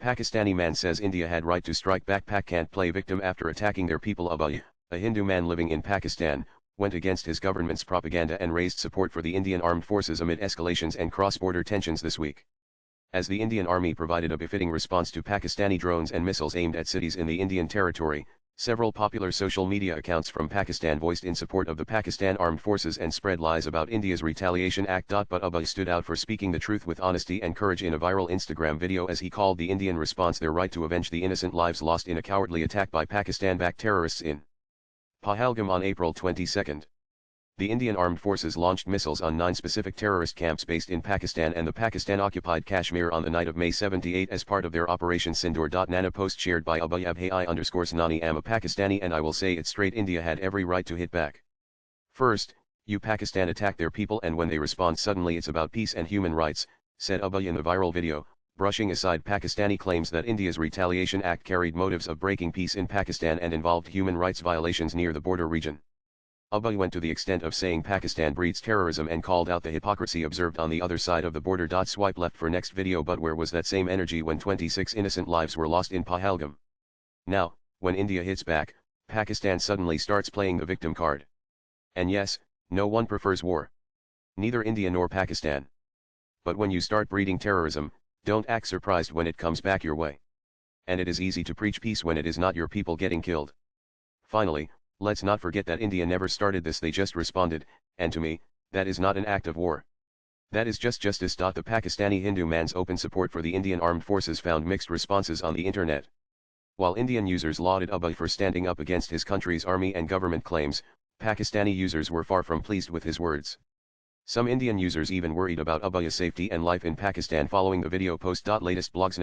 Pakistani man says India had right to strike back. Pak can't play victim after attacking their people. Abhay, a Hindu man living in Pakistan, went against his government's propaganda and raised support for the Indian armed forces amid escalations and cross-border tensions this week. As the Indian Army provided a befitting response to Pakistani drones and missiles aimed at cities in the Indian territory, several popular social media accounts from Pakistan voiced in support of the Pakistan Armed Forces and spread lies about India's retaliation act. But Abhay stood out for speaking the truth with honesty and courage in a viral Instagram video as he called the Indian response their right to avenge the innocent lives lost in a cowardly attack by Pakistan-backed terrorists in Pahalgam on April 22. The Indian Armed Forces launched missiles on 9 specific terrorist camps based in Pakistan and the Pakistan-occupied Kashmir on the night of May 78 as part of their Operation Sindoor. Nana post shared by Abhay Abhay_Nani am a Pakistani and I will say it straight, India had every right to hit back. First, you Pakistan attack their people and when they respond suddenly it's about peace and human rights, said Abhay in the viral video, brushing aside Pakistani claims that India's retaliation act carried motives of breaking peace in Pakistan and involved human rights violations near the border region. Abhay went to the extent of saying Pakistan breeds terrorism and called out the hypocrisy observed on the other side of the border. Swipe left for next video. But where was that same energy when 26 innocent lives were lost in Pahalgam? Now, when India hits back, Pakistan suddenly starts playing the victim card. And yes, no one prefers war. Neither India nor Pakistan. But when you start breeding terrorism, don't act surprised when it comes back your way. And it is easy to preach peace when it is not your people getting killed. Finally, let's not forget that India never started this, they just responded, and to me, that is not an act of war. That is just justice. The Pakistani Hindu man's open support for the Indian armed forces found mixed responses on the internet. While Indian users lauded Abhay for standing up against his country's army and government claims, Pakistani users were far from pleased with his words. Some Indian users even worried about Abhay's safety and life in Pakistan following the video post. Latest blogs